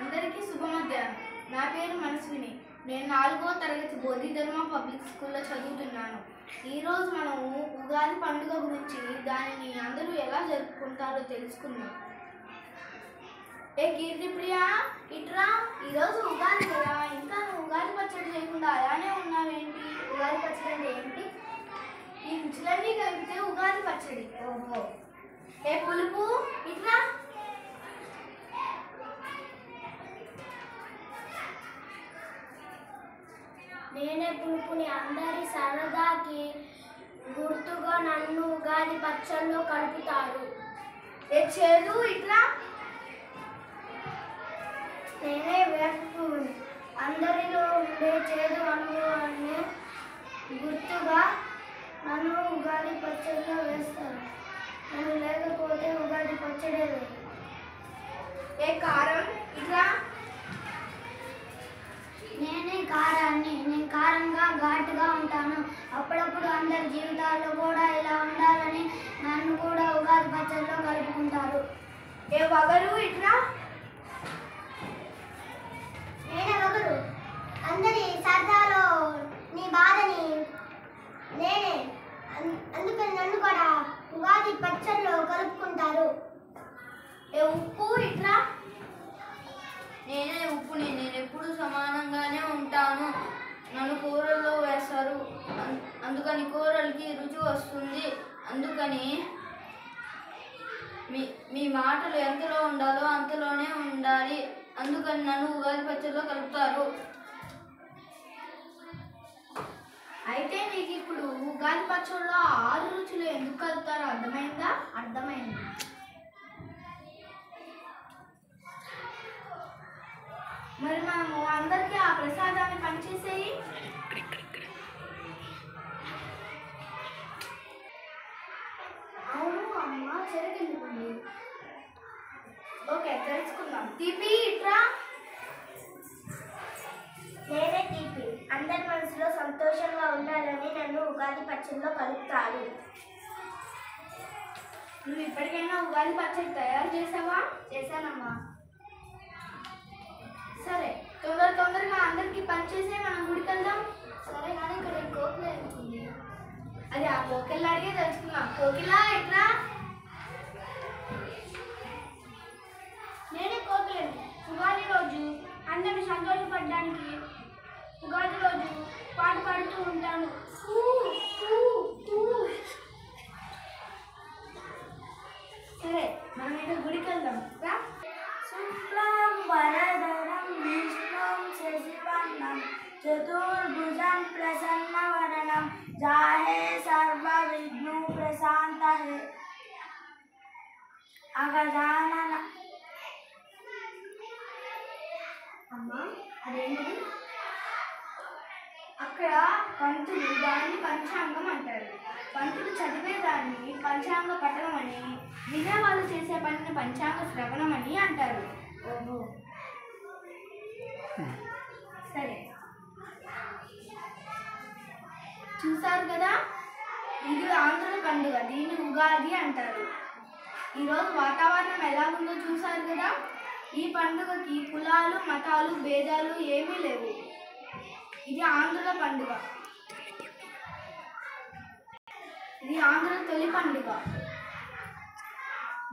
అందరికీ శుభ మధ్యాహ్నం. నా పేరు మనస్విని. నేను 4వ తరగతి బోధిధర్మ పబ్లిక్ స్కూల్లో చదువుతున్నాను. ఈరోజు మనము ఉగాది పండుగ గురించి దానిని అందరూ ఎలా జరుపుకుంటారో తెలుసుకుందాం. ఏ కీర్తిప్రియ, ఇట్రా. ఈరోజు ఉగాది కదా, ఇంకా నువ్వు ఉగాది పచ్చడి చేయకుండా అలానే ఉన్నావేంటి? ఉగాది పచ్చడి అంటే ఏంటి? ఈ రుచులన్నీ కలిపితే ఉగాది పచ్చడి. ఓహో. ఏ పులుపు, ఇట్రా. నేనే పులుపుని. అందరి సరదాకి గుర్తుగా నన్ను ఉగాది పచ్చళ్ళలో కలుపుతారు. ఏ చేదు, ఇట్రా. నేనే వేపుని. అందరిలో ఉండే చేదు అనుభవాన్ని గుర్తుగా నన్ను ఉగాది పచ్చడిలో వేస్తారు. నన్ను లేకపోతే ఉగాది పచ్చడే లేదు. ఏ కారం, ఇట్రా. నేనే కారాన్ని. నేను కారంగా ఘాటుగా ఉంటాను. అప్పుడప్పుడు అందరి జీవితాల్లో కూడా ఇలా ఉండాలని నన్ను కూడా ఉగాది పచ్చడిలో కలుపుకుంటారు. ఏ వగరు, ఇట్రా. నేనే వగరు. అందరి సరదాలో నీ బాధని నేనే, అందుకని నన్ను కూడా ఉగాది పచ్చడిలో కలుపుకుంటారు. ఏ ఉప్పు, ఇట్రా. నేనే ఉప్పుని. నేను ఎప్పుడు సమానంగానే ఉంటాను. నన్ను కూరల్లో వేస్తారు, అందుకని కూరలకి రుచి వస్తుంది. అందుకని మీ మాటలు ఎంతలో ఉండాలో అంతలోనే ఉండాలి. అందుకని నన్ను ఉగాది పచ్చడిలో కలుపుతారు. అయితే నీకు ఇప్పుడు ఉగాది పచ్చడిలో 6 రుచులు ఎందుకు కలుపుతారో అర్థమైందా? అర్థమైంది. మరి మనము అందరికీ ఆ ప్రసాదాన్ని పనిచేసేయి. అవును అమ్మ, చెరకెళ్ళిపోండి. ఓకే, తెలుసుకుందాం. తీపి, ఇట్రా. నేనే తీపి. అందరి మనసులో సంతోషంగా ఉండాలని నన్ను ఉగాది పచ్చడిలో కలుపుతారు. నువ్వు ఇప్పటికైనా ఉగాది పచ్చడి తయారు చేసావా? చేశానమ్మా. సరే, తొందరగా అందరికీ పనిచేసే మనం గుడికి వెళ్దాం. సరే, కానీ ఇక్కడ కోకిల ఎందుకుంది? అది ఆ కోకిల అడిగే తెలుసుకుందాం. కోకిలా, ఇట్రా. నేనే కోకిలని. ఉగాది రోజు అందరిని సంతోషపడడానికి ఉగాది రోజు పాట పాడుతూ ఉంటాను. సరే, మనం అయితే గుడికి వెళ్దాం. రా. శుక్లాం వరదరం విష్ణుం శశివర్ణం చతుర్భుజం ప్రసన్నవదనం జాహే సర్వ విఘ్నో ప్రశాంతహే అగజానన. అమ్మా, అదేంటి? అక్కడ పంతులు దాన్ని పంచాంగం అంటారు. పంతులు చదివేదాన్ని పంచాంగ పఠనం అని, వినేవాళ్ళు చేసే పనిని పంచాంగ శ్రవణం అని అంటారు. ఓహో, సరే. చూసారు కదా, ఇది ఆంధ్రుల పండుగ. దీన్ని ఉగాది అంటారు. ఈరోజు వాతావరణం ఎలా ఉందో చూసారు కదా. ఈ పండుగకి కులాలు, మతాలు, భేదాలు ఏమీ లేవు. ఇది ఆంధ్రుల పండుగ. ఇది ఆంధ్రుల తొలి పండుగ.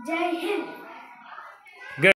జై హింద్.